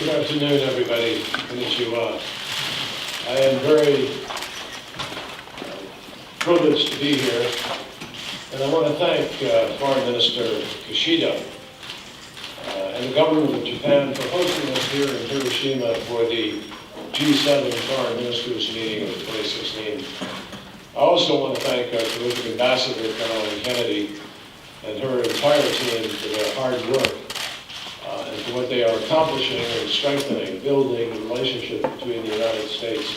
Good afternoon, everybody. Konnichiwa. I am very privileged to be here, and I want to thank Foreign Minister Kishida and the government of Japan for hosting us here in Hiroshima for the G7 Foreign Ministers meeting of 2016. I also want to thank our terrific ambassador, Caroline Kennedy, and her entire team for their hard work and for what they are accomplishing and strengthening, building the relationship between the United States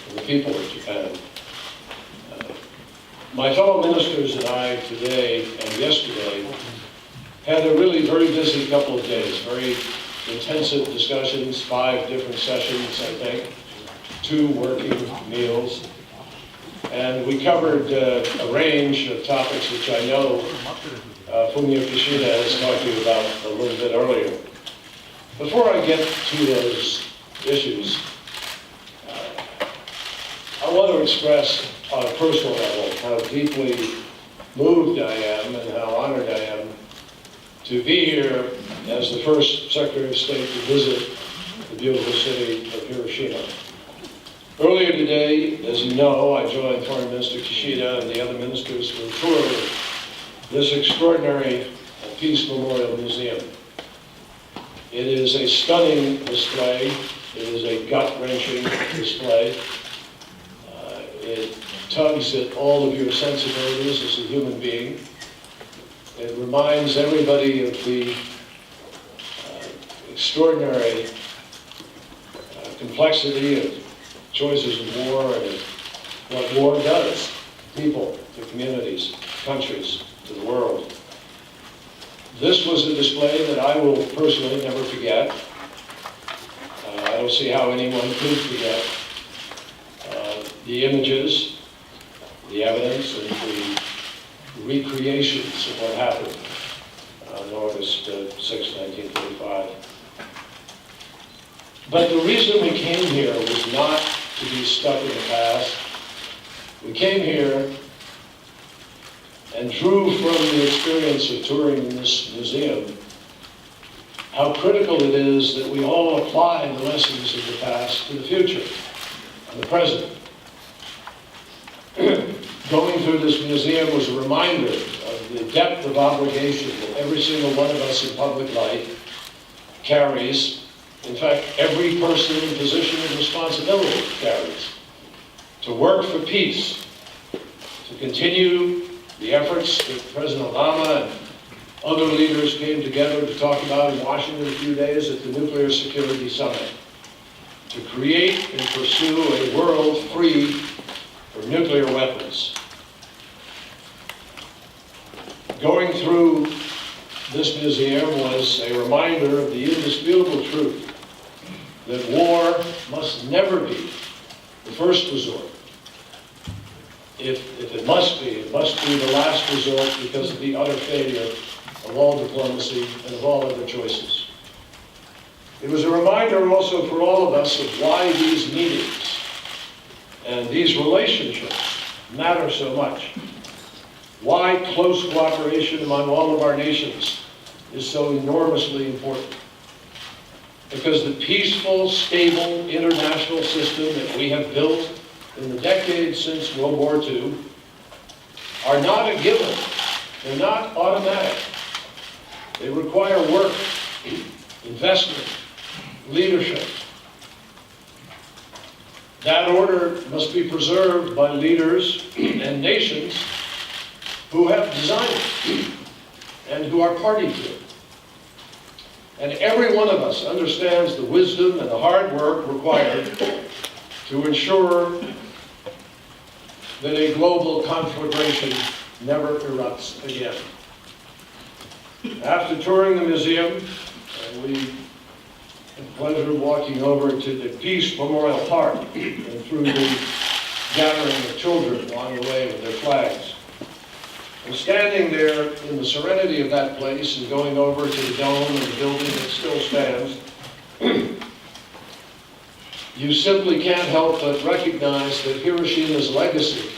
and the people of Japan. My fellow ministers and I today and yesterday had a really very busy couple of days, very intensive discussions, 5 different sessions, I think, 2 working meals. And we covered a range of topics which I know Fumio Kishida has talked to you about a little bit earlier. Before I get to those issues, I want to express on a personal level how deeply moved I am and how honored I am to be here as the first Secretary of State to visit the beautiful city of Hiroshima. Earlier today, as you know, I joined Foreign Minister Kishida and the other ministers for a tour of this extraordinary Peace Memorial Museum. It is a stunning display. It is a gut-wrenching display. It tugs at all of your sensibilities as a human being. It reminds everybody of the extraordinary complexity of choices of war and what war does to people, to communities, countries, to the world. This was a display that I will personally never forget. I don't see how anyone could forget the images, the evidence, and the recreations of what happened on August 6, 1945. But the reason we came here was not to be stuck in the past. We came here and drew from the experience of touring in this museum how critical it is that we all apply the lessons of the past to the future and the present. Going through this museum was a reminder of the depth of obligation that every single one of us in public life carries. In fact, every person in position of responsibility carries. To work for peace, to continue the efforts that President Obama and other leaders came together to talk about in Washington a few days at the Nuclear Security Summit, to create and pursue a world free from nuclear weapons. Going through this museum was a reminder of the indisputable truth that war must never be the first resort. If it must be the last resort because of the utter failure of all diplomacy and of all other choices. It was a reminder also for all of us of why these meetings and these relationships matter so much. Why close cooperation among all of our nations is so enormously important. Because the peaceful, stable international system that we have built in the decades since World War II are not a given. They're not automatic. They require work, investment, leadership. That order must be preserved by leaders and nations who have designed it and who are party to it. And every one of us understands the wisdom and the hard work required to ensure that a global conflagration never erupts again. After touring the museum, we had the pleasure of walking over to the Peace Memorial Park and through the gathering of children along the way with their flags. And standing there in the serenity of that place and going over to the dome and the building that still stands, you simply can't help but recognize that Hiroshima's legacy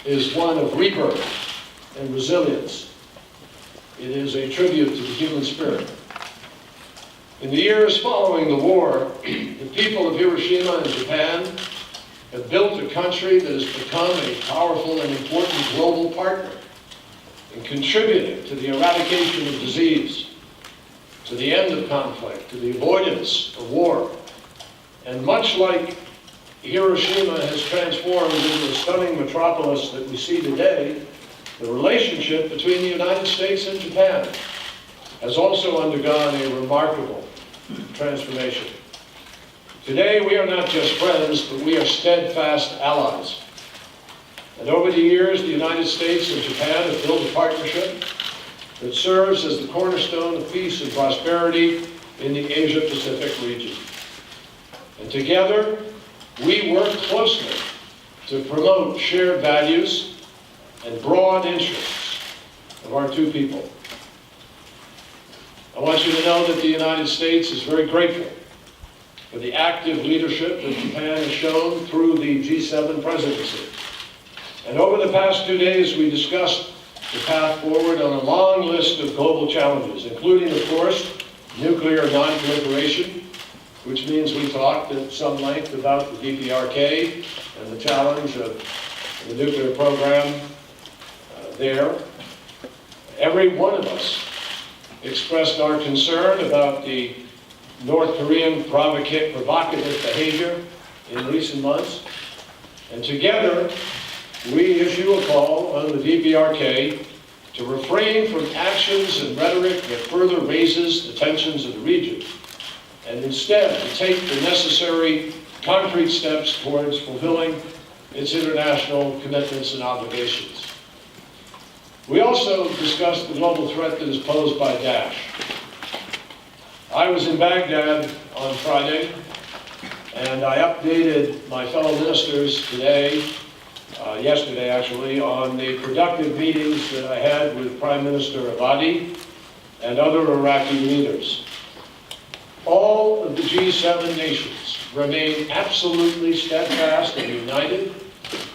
is one of rebirth and resilience. It is a tribute to the human spirit. In the years following the war, the people of Hiroshima and Japan have built a country that has become a powerful and important global partner in contributing to the eradication of disease, to the end of conflict, to the avoidance of war. And much like Hiroshima has transformed into the stunning metropolis that we see today, the relationship between the United States and Japan has also undergone a remarkable transformation. Today, we are not just friends, but we are steadfast allies. And over the years, the United States and Japan have built a partnership that serves as the cornerstone of peace and prosperity in the Asia-Pacific region. And together, we work closely to promote shared values and broad interests of our two people. I want you to know that the United States is very grateful for the active leadership that Japan has shown through the G7 presidency. And over the past 2 days, we discussed the path forward on a long list of global challenges, including, of course, nuclear non-proliferation, which means we talked at some length about the DPRK and the challenge of the nuclear program there. Every one of us expressed our concern about the North Korean provocative behavior in recent months. And together, we issue a call on the DPRK to refrain from actions and rhetoric that further raises the tensions of the region, and instead to take the necessary concrete steps towards fulfilling its international commitments and obligations. We also discussed the global threat that is posed by Daesh. I was in Baghdad on Friday, and I updated my fellow ministers yesterday actually, on the productive meetings that I had with Prime Minister Abadi and other Iraqi leaders. All of the G7 nations remain absolutely steadfast and united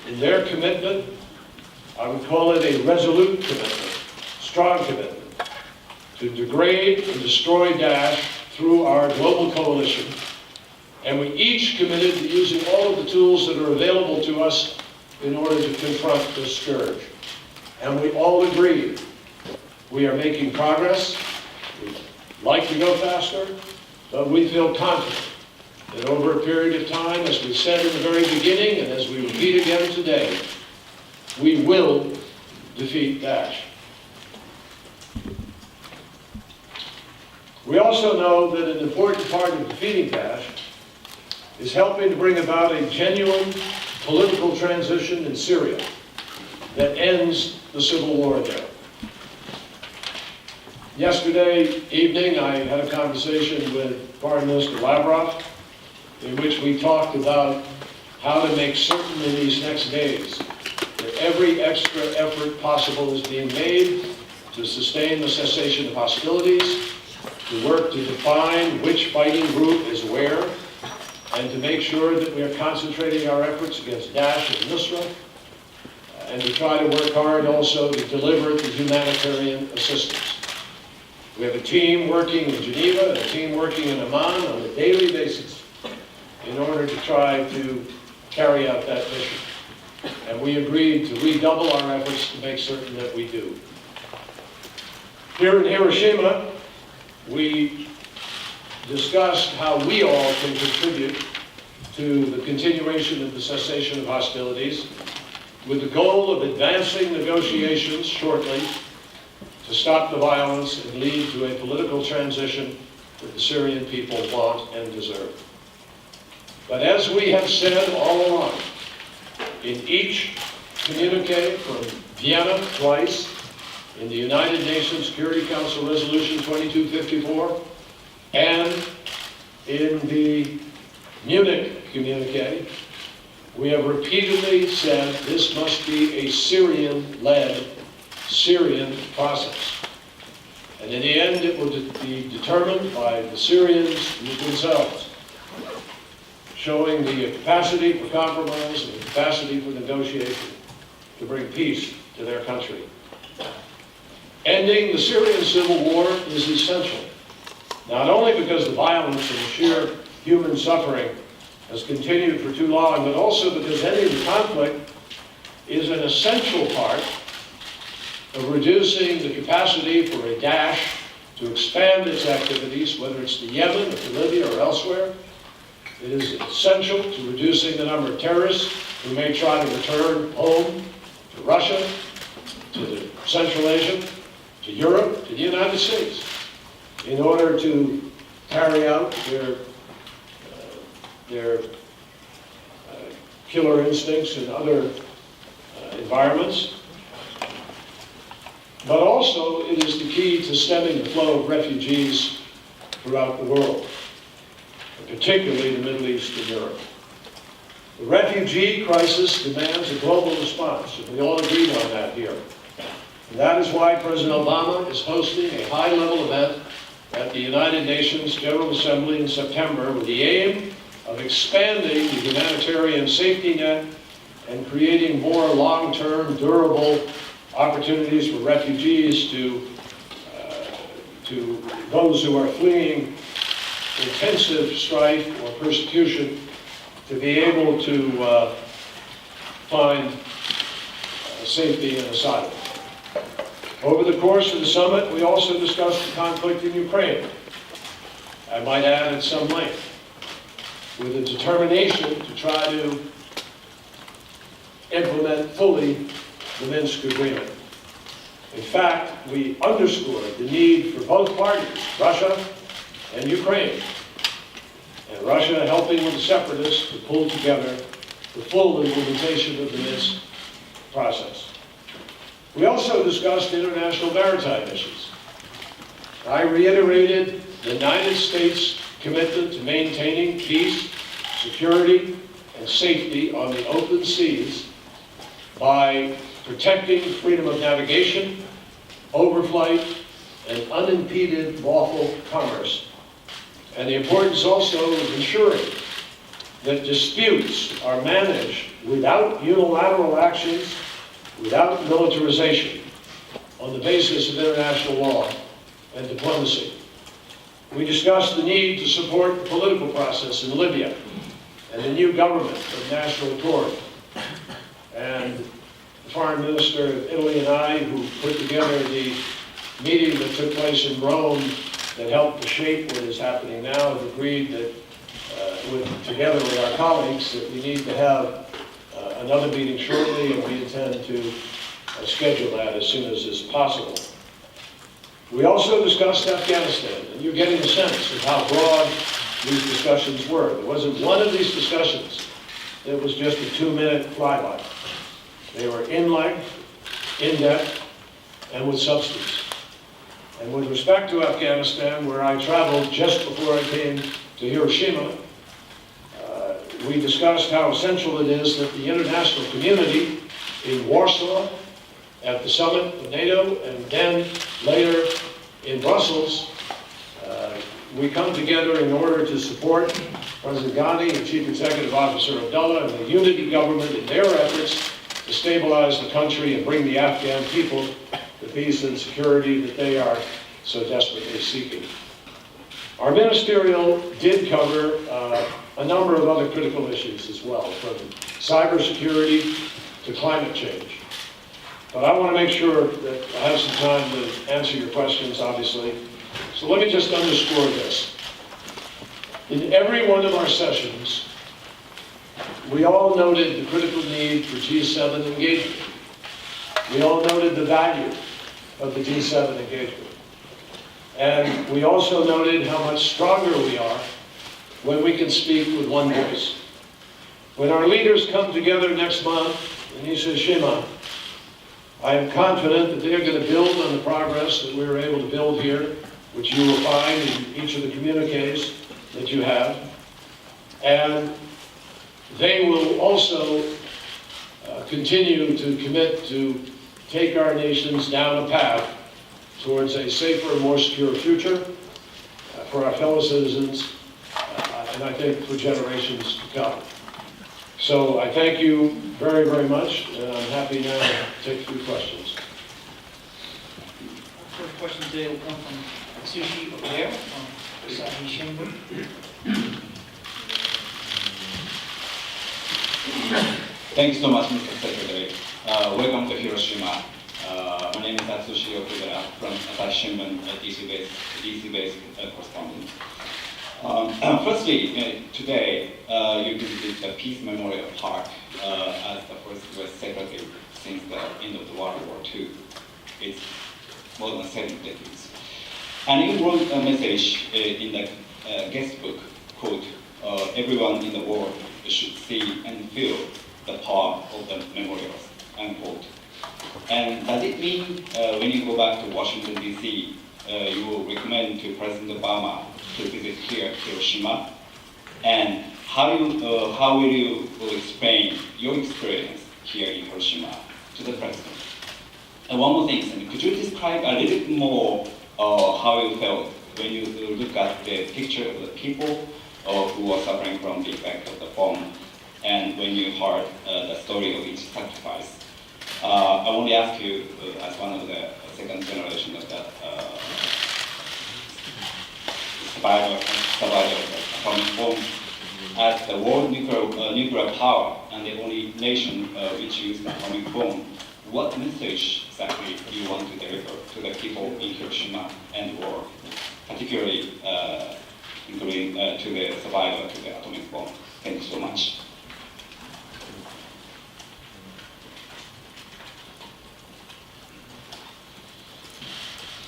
in their commitment. I would call it a resolute commitment, strong commitment, to degrade and destroy Daesh through our global coalition. And we each committed to using all of the tools that are available to us in order to confront this scourge. And we all agreed we are making progress. We'd like to go faster, but we feel confident that over a period of time, as we said in the very beginning and as we repeat again today, we will defeat Daesh. We also know that an important part of defeating Daesh is helping to bring about a genuine political transition in Syria that ends the civil war there. Yesterday evening, I had a conversation with Foreign Minister Lavrov in which we talked about how to make certain in these next days that every extra effort possible is being made to sustain the cessation of hostilities, to work to define which fighting group is where, and to make sure that we are concentrating our efforts against Daesh and Nusra, and to try to work hard also to deliver the humanitarian assistance. We have a team working in Geneva and a team working in Amman on a daily basis in order to try to carry out that mission. And we agreed to redouble our efforts to make certain that we do. Here in Hiroshima, we discussed how we all can contribute to the continuation of the cessation of hostilities with the goal of advancing negotiations shortly to stop the violence and lead to a political transition that the Syrian people want and deserve. But as we have said all along, in each communique from Vienna twice, in the United Nations Security Council Resolution 2254, and in the Munich communique, we have repeatedly said this must be a Syrian-led, Syrian process. And in the end, it will be determined by the Syrians themselves, showing the capacity for compromise and the capacity for negotiation to bring peace to their country. Ending the Syrian civil war is essential Not only because the violence and the sheer human suffering has continued for too long, but also because ending the conflict is an essential part of reducing the capacity for a Daesh to expand its activities, whether it's to Yemen or to Libya or elsewhere. It is essential to reducing the number of terrorists who may try to return home to Russia, to Central Asia, to Europe, to the United States, in order to carry out their killer instincts in other environments. But also, it is the key to stemming the flow of refugees throughout the world, and particularly the Middle East and Europe. The refugee crisis demands a global response, and we all agreed on that here. And that is why President Obama is hosting a high-level event at the United Nations General Assembly in September with the aim of expanding the humanitarian safety net and creating more long-term, durable opportunities for refugees to those who are fleeing intensive strife or persecution to be able to find safety and asylum. Over the course of the summit, we also discussed the conflict in Ukraine. I might add at some length, with a determination to try to implement fully the Minsk agreement. In fact, we underscored the need for both parties, Russia and Ukraine, and Russia helping with the separatists to pull together the full implementation of the Minsk process. We also discussed international maritime issues. I reiterated the United States' commitment to maintaining peace, security, and safety on the open seas by protecting freedom of navigation, overflight, and unimpeded lawful commerce. And the importance also of ensuring that disputes are managed without unilateral actions, without militarization, on the basis of international law and diplomacy. We discussed the need to support the political process in Libya and the new government of national accord. And the foreign minister of Italy and I, who put together the meeting that took place in Rome that helped to shape what is happening now, have agreed that, together with our colleagues, that we need to have another meeting shortly, and we intend to schedule that as soon as is possible. We also discussed Afghanistan, and you're getting a sense of how broad these discussions were. There wasn't one of these discussions that was just a 2-minute flyby. They were in length, in depth, and with substance. And with respect to Afghanistan, where I traveled just before I came to Hiroshima, we discussed how essential it is that the international community in Warsaw, at the summit of NATO, and then later in Brussels, we come together in order to support President Ghani and Chief Executive Officer Abdullah and the unity government in their efforts to stabilize the country and bring the Afghan people the peace and security that they are so desperately seeking. Our ministerial did cover a number of other critical issues as well, from cybersecurity to climate change. But I want to make sure that I have some time to answer your questions, obviously. So let me just underscore this. In every one of our sessions, we all noted the critical need for G7 engagement. We all noted the value of the G7 engagement. And we also noted how much stronger we are when we can speak with one voice. When our leaders come together next month in Hiroshima, I am confident that they are going to build on the progress that we were able to build here, which you will find in each of the communiques that you have. And they will also continue to commit to take our nations down a path towards a safer, more secure future for our fellow citizens, and I think for generations to come. So I thank you very, very much, and I'm happy now to take a few questions. First question today will come from Sushi over there. Asahi Shimbun. Thank you so much, Mr. Secretary. Welcome to Hiroshima. My name is Atsushi Okudera from Asahi Shimbun, a DC-based correspondent. Firstly, today you visited the Peace Memorial Park as the first U.S. secretary since the end of the World War II. It's more than 7 decades. And you wrote a message in the guest book, quote, everyone in the world should see and feel the power of the memorials, unquote. And does it mean when you go back to Washington, D.C., you will recommend to President Obama to visit here, Hiroshima? And how will you explain your experience here in Hiroshima to the President? And one more thing, could you describe a little bit more how you felt when you look at the picture of the people who are suffering from the effect of the bomb, and when you heard the story of each sacrifice? I want to ask you, as one of the second generation of the survivor of the atomic bomb, as the world nuclear power and the only nation which used the atomic bomb, what message exactly do you want to deliver to the people in Hiroshima and the world, particularly including to the survivor to the atomic bomb? Thank you so much.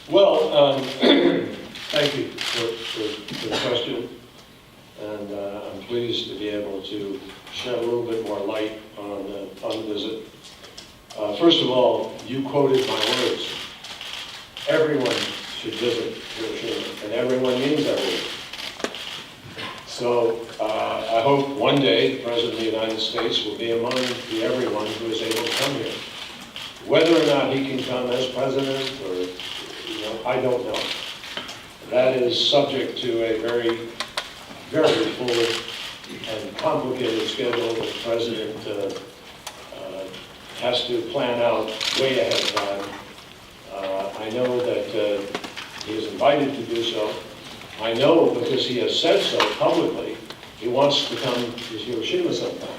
Well, thank you for the question, and I'm pleased to be able to shed a little bit more light on the visit. First of all, you quoted my words. Everyone should visit Hiroshima, and everyone means everyone. So I hope one day the President of the United States will be among the everyone who is able to come here. Whether or not he can come as president or I don't know. That is subject to a very, very full and complicated schedule that the President has to plan out way ahead of time. I know that he is invited to do so. I know because he has said so publicly, he wants to come to Hiroshima sometime.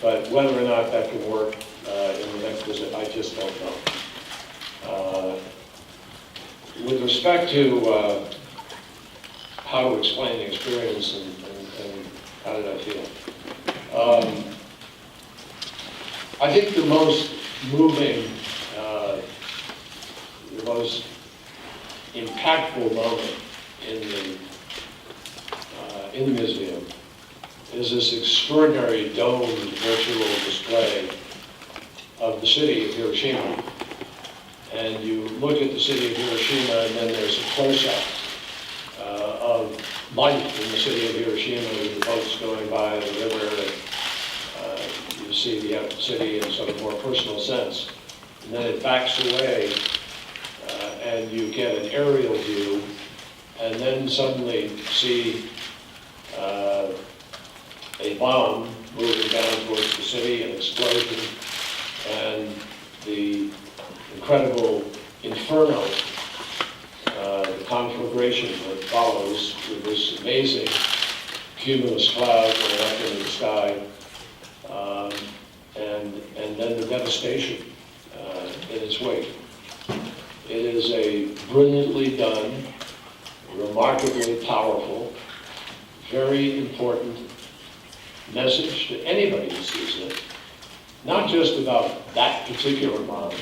But whether or not that can work in the next visit, I just don't know. With respect to how to explain the experience and how did I feel, I think the most moving, the most impactful moment in the museum is this extraordinary domed virtual display of the city of Hiroshima. And you look at the city of Hiroshima, and then there's a close-up of life in the city of Hiroshima with the boats going by the river. You see the city in sort of more personal sense. And then it backs away, and you get an aerial view, and then suddenly see a bomb moving down towards the city, an explosion, and the incredible inferno, the conflagration that follows with this amazing cumulus cloud going up into the sky, and then the devastation in its wake. It is a brilliantly done, remarkably powerful, very important message to anybody who sees it, not just about that particular bomb,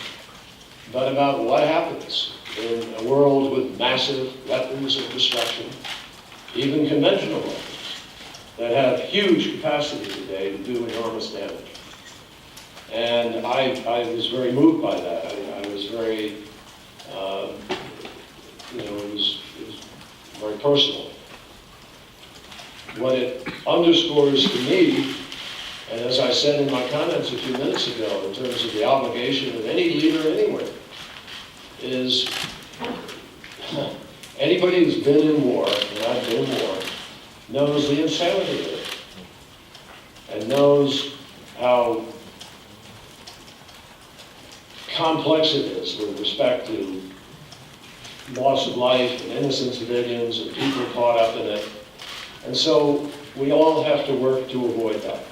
but about what happens in a world with massive weapons of destruction, even conventional weapons, that have huge capacity today to do enormous damage. And I was very moved by that. I was very, it was very personal. What it underscores to me, and as I said in my comments a few minutes ago, in terms of the obligation of any leader anywhere, is anybody who's been in war, and I've been in war, knows the insanity of it, and knows how complex it is with respect to loss of life and innocent civilians and people caught up in it. And so we all have to work to avoid that.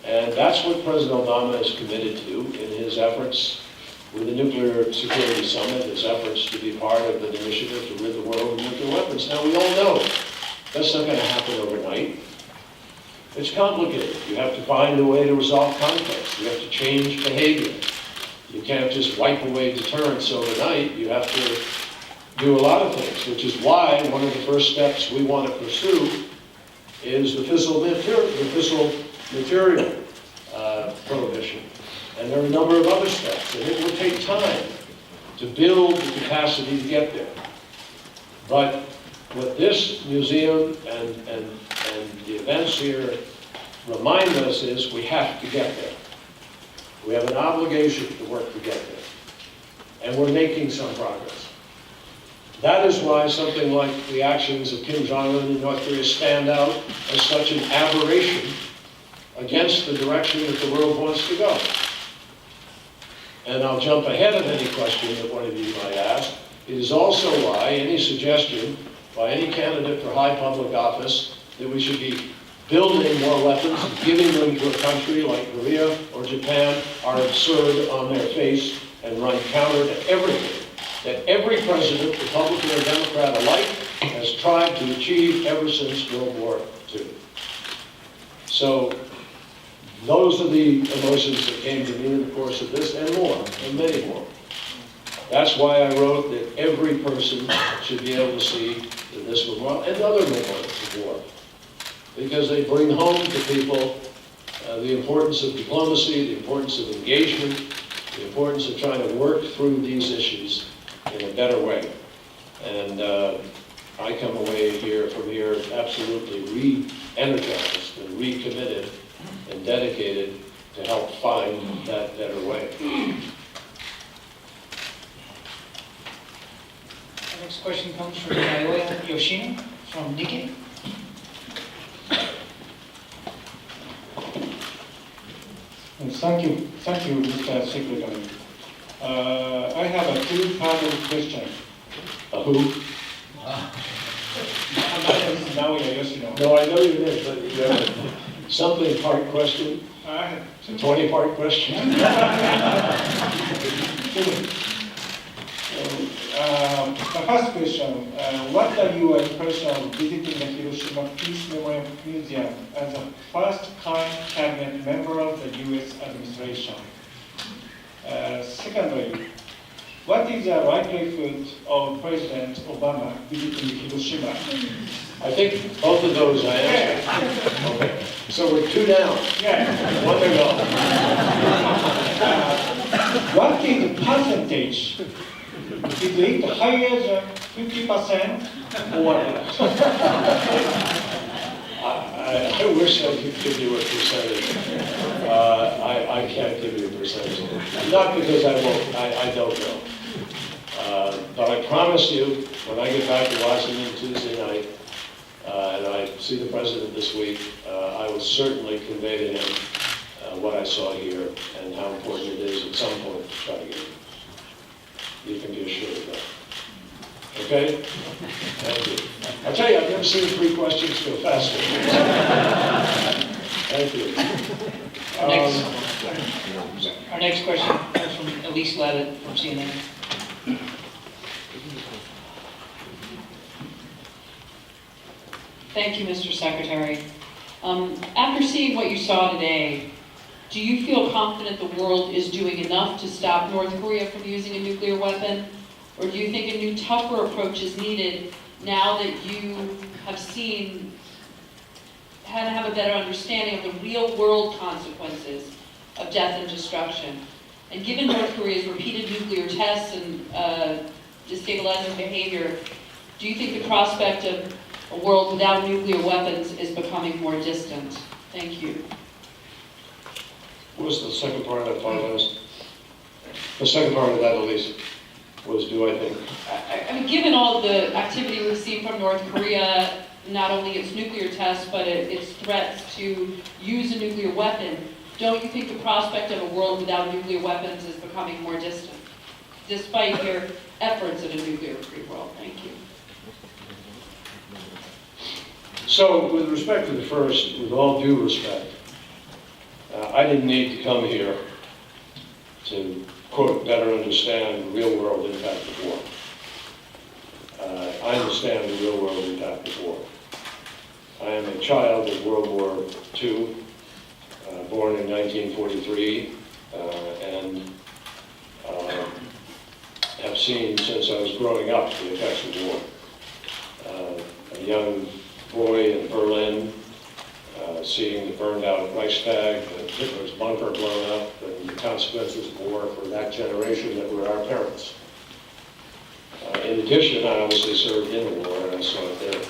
And that's what President Obama is committed to in his efforts with the Nuclear Security Summit, his efforts to be part of an initiative to rid the world of nuclear weapons. Now, we all know that's not going to happen overnight. It's complicated. You have to find a way to resolve conflicts. You have to change behavior. You can't just wipe away deterrence overnight. You have to do a lot of things, which is why one of the first steps we want to pursue is the fissile material prohibition. And there are a number of other steps, and it will take time to build the capacity to get there. But what this museum and the events here remind us is we have to get there. We have an obligation to work to get there. And we're making some progress. That is why something like the actions of Kim Jong-un in North Korea stand out as such an aberration against the direction that the world wants to go. And I'll jump ahead of any question that one of you might ask. It is also why any suggestion by any candidate for high public office that we should be building more weapons and giving them to a country like Korea or Japan are absurd on their face and run counter to everything that every president, Republican or Democrat alike, has tried to achieve ever since World War II. So those are the emotions that came to me in the course of this, and more, and many more. That's why I wrote that every person should be able to see that this memorial and other memorials of war, because they bring home to people the importance of diplomacy, the importance of engagement, the importance of trying to work through these issues in a better way. And I come away from here absolutely re-energized and recommitted and dedicated to help find that better way. The next question comes from Naoya Yoshino from Nikkei. Thank you, Mr. Secretary. I have a two-part question. Who? My name is Naoya Yoshino. No, I know your name, but you have a something part question, I have a 20-part question. The first question, what are your impressions of visiting the Hiroshima Peace Memorial Museum as a first-time cabinet member of the U.S. administration? Secondly, what is the likelihood of President Obama visiting Hiroshima? I think both of those I answered. Okay. So we're two down. Yeah. One to go. What is the percentage? Is it higher than 50% or less? I wish I could give you a percentage. I can't give you a percentage. Not because I won't. I don't know. But I promise you, when I get back to Washington Tuesday night, and I see the president this week, I will certainly convey to him what I saw here and how important it is at some point to try to get it. You can be assured of that. Okay? Thank you. I'll tell you, I've never seen 3 questions go faster. Thank you. Our next question comes from Elise Levitt from CNN. Thank you, Mr. Secretary. After seeing what you saw today, do you feel confident the world is doing enough to stop North Korea from using a nuclear weapon? Or do you think a new, tougher approach is needed now that you have seen, have a better understanding of the real world consequences of death and destruction? And given North Korea's repeated nuclear tests and destabilizing behavior, do you think the prospect of a world without nuclear weapons is becoming more distant? Thank you. What was the second part of that finalist? The second part of that, Elise, was do I think? I mean, given all the activity we've seen from North Korea, not only its nuclear tests, but its threats to use a nuclear weapon, don't you think the prospect of a world without nuclear weapons is becoming more distant? despite your efforts at a nuclear-free world? Thank you. So with respect to the first, with all due respect, I didn't need to come here to, quote, better understand the real-world impact of war. I understand the real-world impact of war. I am a child of World War II, born in 1943, and have seen since I was growing up the effects of war. A young boy in Berlin, seeing the burned out Reichstag, Hitler's bunker blown up, and the consequences of war for that generation that were our parents. In addition, I obviously served in the war, and I saw it there.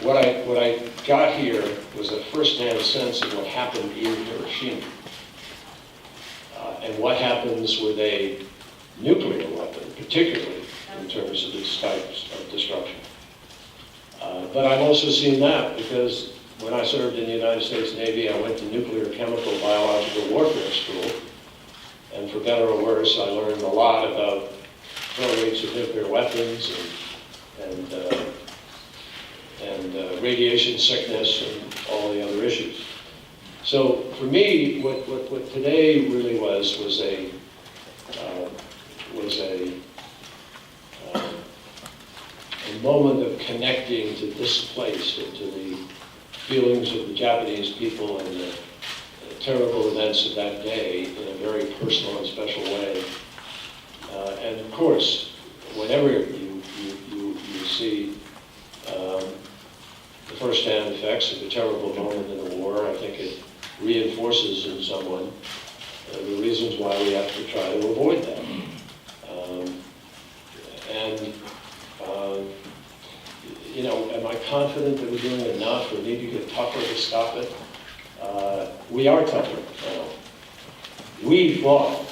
What I got here was a first-hand sense of what happened in Hiroshima, and what happens with a nuclear weapon, particularly in terms of its types of destruction. But I've also seen that because when I served in the United States Navy, I went to nuclear, chemical, biological warfare school, and for better or worse, I learned a lot about flow rates of nuclear weapons and radiation sickness and all the other issues. So for me, what today really was a moment of connecting to this place and to the feelings of the Japanese people and the terrible events of that day in a very personal and special way. And of course, whenever you see the first-hand effects of a terrible moment in the war, I think it reinforces in someone the reasons why we have to try to avoid that. You know, am I confident that we're doing enough or need to get tougher to stop it? We are tougher now. We fought,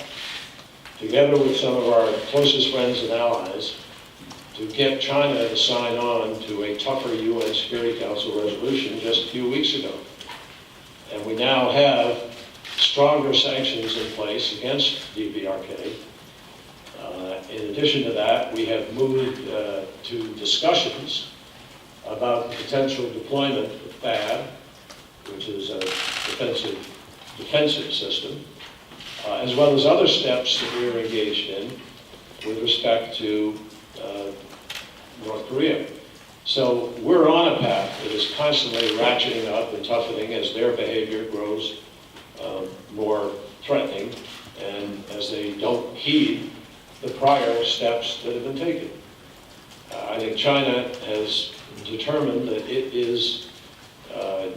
together with some of our closest friends and allies, to get China to sign on to a tougher UN Security Council resolution just a few weeks ago. And we now have stronger sanctions in place against DPRK. In addition to that, we have moved to discussions about the potential deployment of THAAD, which is a defensive system, as well as other steps that we are engaged in with respect to North Korea. So we're on a path that is constantly ratcheting up and toughening as their behavior grows more threatening and as they don't heed the prior steps that have been taken. I think China has determined that it is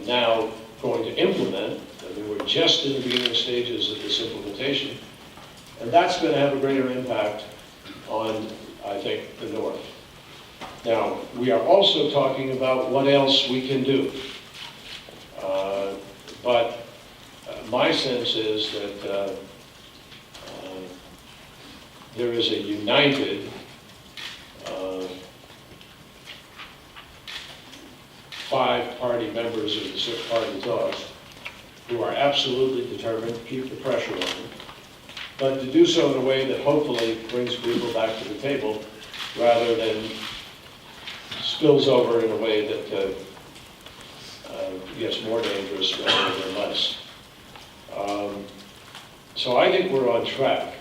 now going to implement, I mean, we're just in the beginning stages of this implementation, and that's going to have a greater impact on, I think, the North. Now, we are also talking about what else we can do. But my sense is that there is a united five-party members of the six-party talks who are absolutely determined to keep the pressure on them, but to do so in a way that hopefully brings people back to the table rather than spills over in a way that gets more dangerous rather than less. So I think we're on track,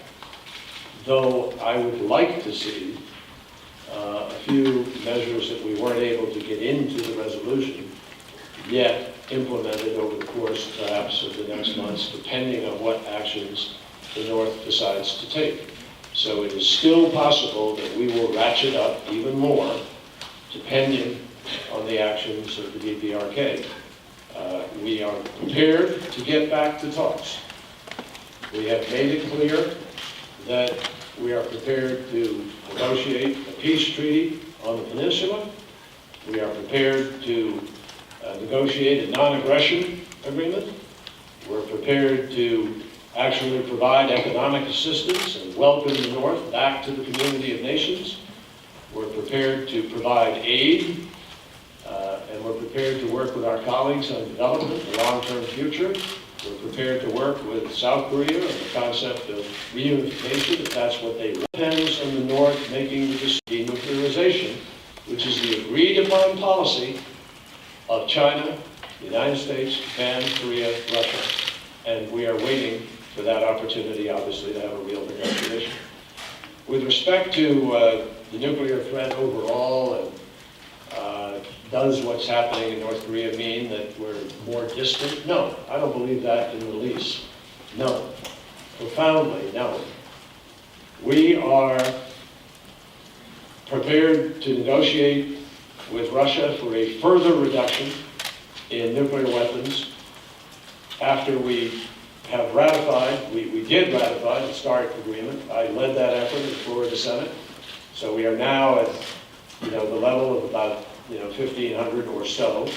though I would like to see a few measures that we weren't able to get into the resolution yet implemented over the course perhaps of the next months, depending on what actions the North decides to take. So it is still possible that we will ratchet up even more depending on the actions of the DPRK. We are prepared to get back to talks. We have made it clear that we are prepared to negotiate a peace treaty on the peninsula. We are prepared to negotiate a non-aggression agreement. We're prepared to actually provide economic assistance and welcome the North back to the community of nations. We're prepared to provide aid, and we're prepared to work with our colleagues on development, the long-term future, We're prepared to work with South Korea on the concept of reunification, if that's what they want. Depends on the North making the denuclearization, which is the agreed-upon policy of China, the United States, Japan, Korea, Russia. And we are waiting for that opportunity, obviously, to have a real negotiation. With respect to the nuclear threat overall, and does what's happening in North Korea mean that we're more distant? No, I don't believe that in the least. No, profoundly no. We are prepared to negotiate with Russia for a further reduction in nuclear weapons after we have ratified, we did ratify the START agreement. I led that effort on the floor of the Senate. So we are now at, the level of about, 1,500 or so.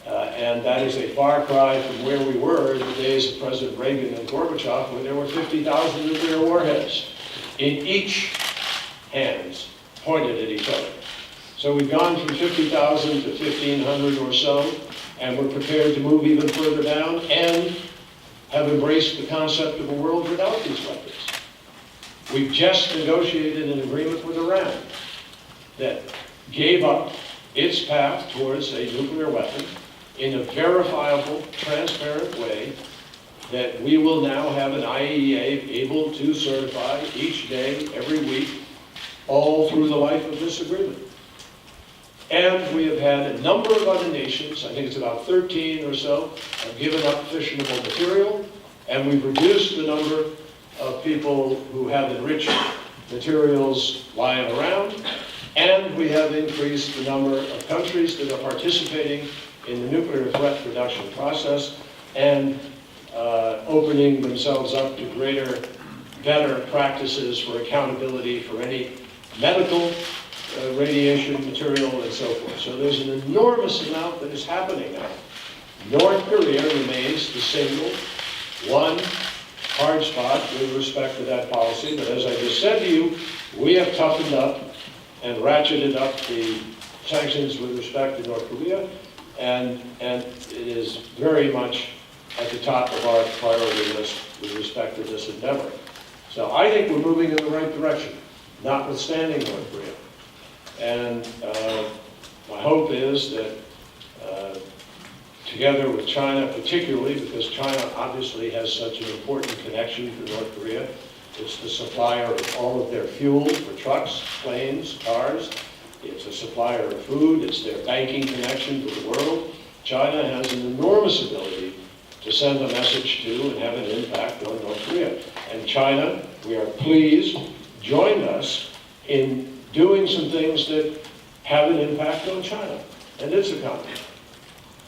And that is a far cry from where we were in the days of President Reagan and Gorbachev, when there were 50,000 nuclear warheads in each hands, pointed at each other. So we've gone from 50,000 to 1,500 or so, and we're prepared to move even further down and have embraced the concept of a world without these weapons. We've just negotiated an agreement with Iran that gave up its path towards a nuclear weapon in a verifiable, transparent way that we will now have an IAEA able to certify each day, every week, all through the life of this agreement. And we have had a number of other nations, I think it's about 13 or so, have given up fissionable material, and we've reduced the number of people who have enriched materials lying around, and we have increased the number of countries that are participating in the nuclear threat reduction process and opening themselves up to greater, better practices for accountability for any medical radiation material and so forth. So there's an enormous amount that is happening now. North Korea remains the single one hard spot with respect to that policy, but as I just said to you, we have toughened up and ratcheted up the sanctions with respect to North Korea, and it is very much at the top of our priority list with respect to this endeavor. So I think we're moving in the right direction, notwithstanding North Korea. And my hope is that together with China particularly, because China obviously has such an important connection to North Korea, it's the supplier of all of their fuel for trucks, planes, cars. It's a supplier of food. It's their banking connection to the world. China has an enormous ability to send a message to and have an impact on North Korea. And China, we are pleased, joined us in doing some things that have an impact on China and its economy.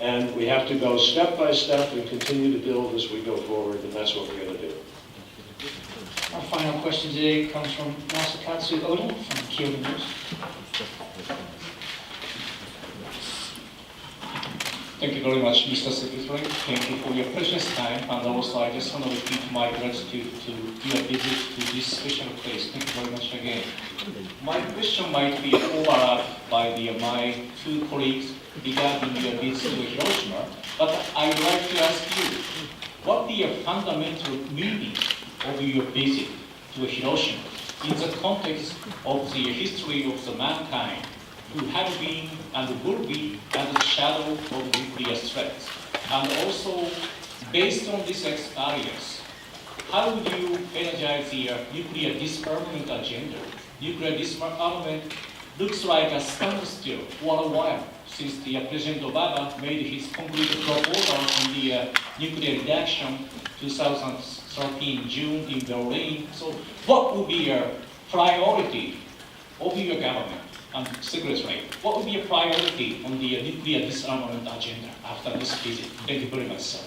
And we have to go step by step and continue to build as we go forward, and that's what we're going to do. Our final question today comes from Masakatsu Oda from Kyoto News. Thank you very much, Mr. Secretary. Thank you for your precious time, and also I just want to repeat my gratitude to your visit to this special place. Thank you very much again. My question might be overlapped by my two colleagues regarding your visit to Hiroshima, but I would like to ask you, what the fundamental meaning of your visit to Hiroshima in the context of the history of the mankind who have been and will be under the shadow of nuclear threats? And also, based on this experience, how would you energize the nuclear disarmament agenda? Nuclear disarmament looks like a standstill for a while since the President Obama made his concrete proposal on the nuclear reduction 2013 June in Berlin. So what would be a priority of your government and Secretary? What would be a priority on the nuclear disarmament agenda after this visit? Thank you very much, sir.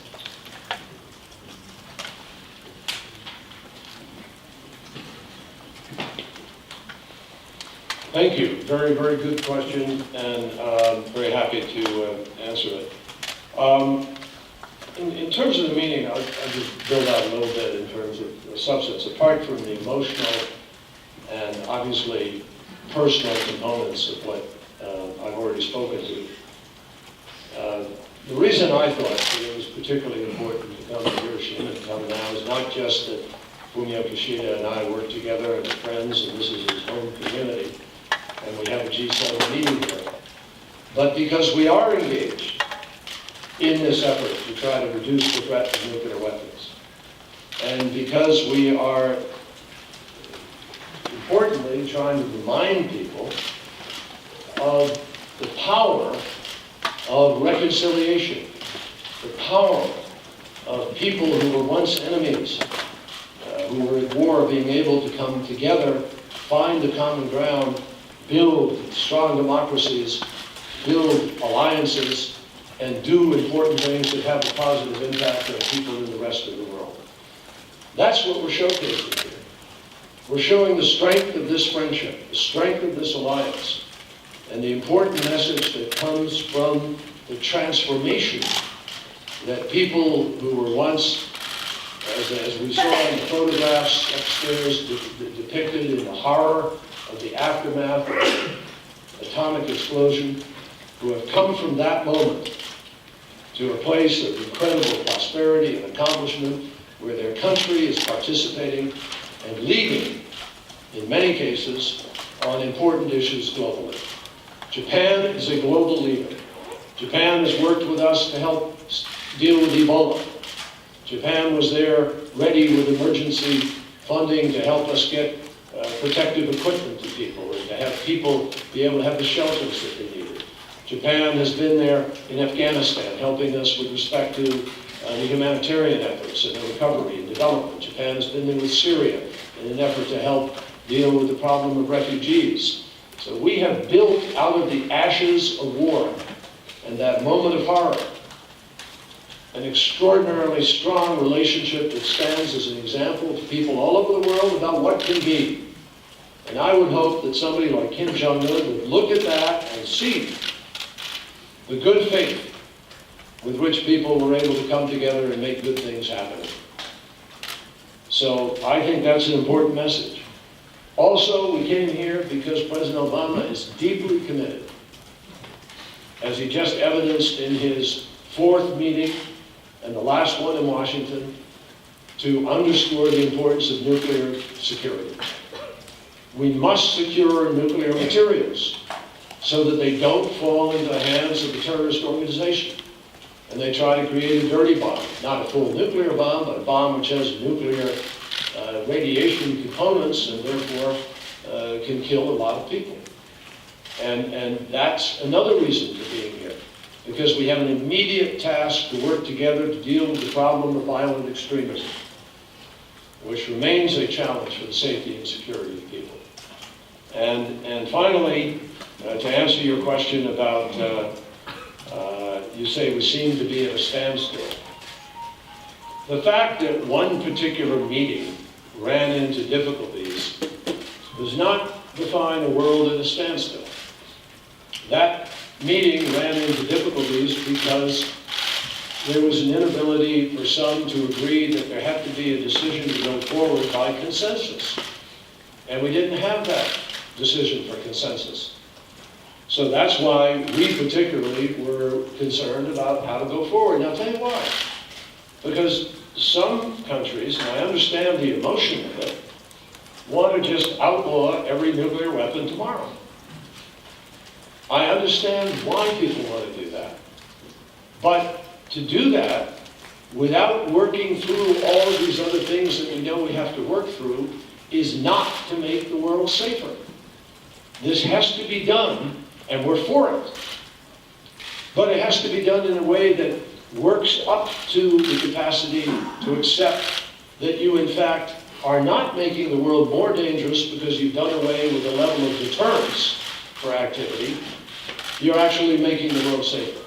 Thank you. Very, very good question, and I'm very happy to answer it. In terms of the meaning, I'll just build out a little bit in terms of the substance. Apart from the emotional and obviously personal components of what I've already spoken to, the reason I thought that it was particularly important to come to not just that Fumio Kishida and I work together and are friends, and this is his home community, and we have a G7 meeting here, but because we are engaged in this effort to try to reduce the threat of nuclear weapons. And because we are, importantly, trying to remind people of the power of reconciliation, the power of people who were once enemies, who were at war, being able to come together, find the common ground, build strong democracies, build alliances, and do important things that have a positive impact on people in the rest of the world. That's what we're showcasing here. We're showing the strength of this friendship, the strength of this alliance, and the important message that comes from the transformation that people who were once, as we saw in the photographs upstairs, depicted in the horror of the aftermath of the atomic explosion, who have come from that moment to a place of incredible prosperity and accomplishment, where their country is participating and leading, in many cases, on important issues globally. Japan is a global leader. Japan has worked with us to help deal with Ebola. Japan was there ready with emergency funding to help us get protective equipment to people and to have people be able to have the shelters that they needed. Japan has been there in Afghanistan, helping us with respect to the humanitarian efforts and the recovery and development. Japan has been there with Syria in an effort to help deal with the problem of refugees. So we have built out of the ashes of war and that moment of horror an extraordinarily strong relationship that stands as an example to people all over the world about what can be. And I would hope that somebody like Kim Jong-un would look at that and see the good faith with which people were able to come together and make good things happen. So I think that's an important message. Also, we came here because President Obama is deeply committed, as he just evidenced in his 4th meeting and the last one in Washington, to underscore the importance of nuclear security. We must secure nuclear materials so that they don't fall into the hands of the terrorist organization and they try to create a dirty bomb, not a full nuclear bomb, but a bomb which has nuclear radiation components and therefore can kill a lot of people. And that's another reason for being here, because we have an immediate task to work together to deal with the problem of violent extremism, which remains a challenge for the safety and security of people. And finally, to answer your question about, you say we seem to be at a standstill. The fact that one particular meeting ran into difficulties does not define a world at a standstill. That meeting ran into difficulties because there was an inability for some to agree that there had to be a decision to go forward by consensus. And we didn't have that decision for consensus. So that's why we particularly were concerned about how to go forward. Now I'll tell you why. Because some countries, and I understand the emotion of it, want to just outlaw every nuclear weapon tomorrow. I understand why people want to do that. But to do that without working through all of these other things that we know we have to work through is not to make the world safer. This has to be done, and we're for it. But it has to be done in a way that works up to the capacity to accept that you, in fact, are not making the world more dangerous because you've done away with the level of deterrence for activity. You're actually making the world safer.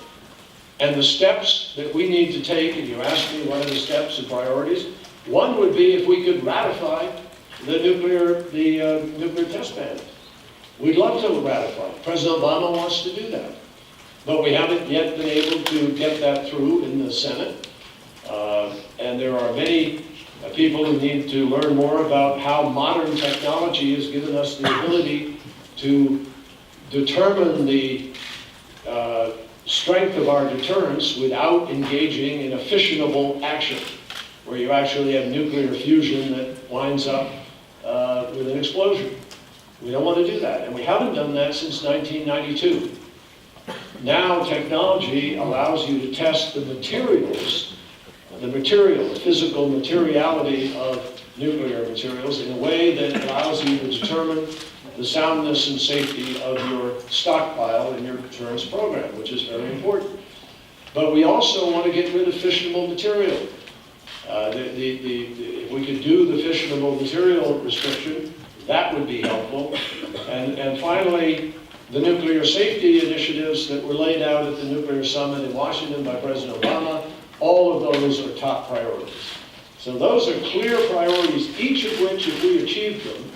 And the steps that we need to take, and you asked me what are the steps and priorities, one would be if we could ratify the nuclear test ban. We'd love to ratify it. President Obama wants to do that. But we haven't yet been able to get that through in the Senate. And there are many people who need to learn more about how modern technology has given us the ability to determine the strength of our deterrence without engaging in a fissionable action. where you actually have nuclear fusion that winds up with an explosion. We don't want to do that, and we haven't done that since 1992. Now technology allows you to test the materials, the physical materiality of nuclear materials in a way that allows you to determine the soundness and safety of your stockpile in your deterrence program, which is very important. But we also want to get rid of fissionable material. If we could do the fissionable material restriction, that would be helpful. And finally, the nuclear safety initiatives that were laid out at the nuclear summit in Washington by President Obama, all of those are top priorities. So those are clear priorities, each of which, if we achieve them,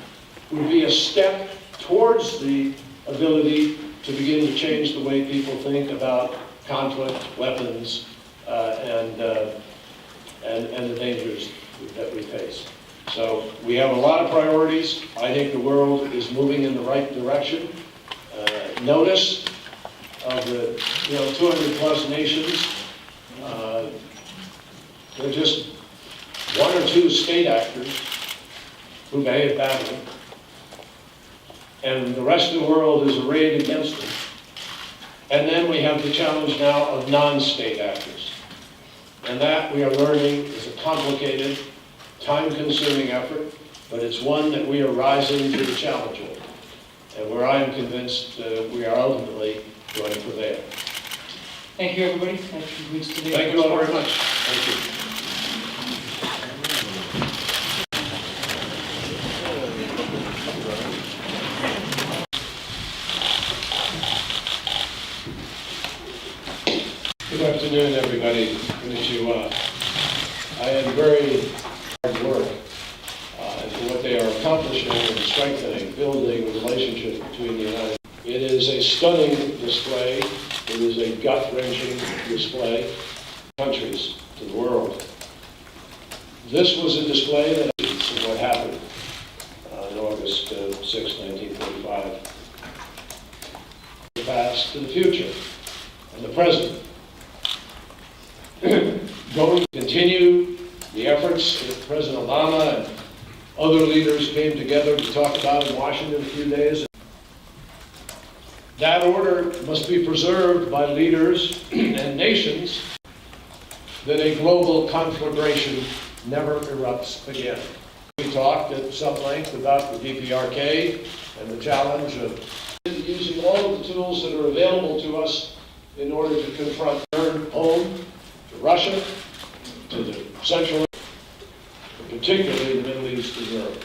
would be a step towards the ability to begin to change the way people think about conflict, weapons, and the dangers that we face. So we have a lot of priorities. I think the world is moving in the right direction. Notice of the 200 plus nations, they're just one or two state actors who behave badly, and the rest of the world is arrayed against them. And then we have the challenge now of non-state actors. And that, we are learning, is a complicated, time-consuming effort, but it's one that we are rising to the challenge of, and where I am convinced we are ultimately going to prevail. Thank you, everybody. That concludes today's. Thank you all very much. Thank you. Good afternoon, everybody. Konnichiwa. I am very hard work for what they are accomplishing and strengthening, building a relationship between the United States. It is a stunning display. It is a gut-wrenching display. Countries to the world. This was a display that of what happened on August 6, 1945. The past to the future and the present. Going to continue the efforts that President Obama and other leaders came together to talk about in Washington a few days. That order must be preserved by leaders and nations that a global conflagration never erupts again. We talked at some length about the DPRK and the challenge of using all of the tools that are available to us in order to confront home to Russia, to the Central, particularly the Middle East and Europe.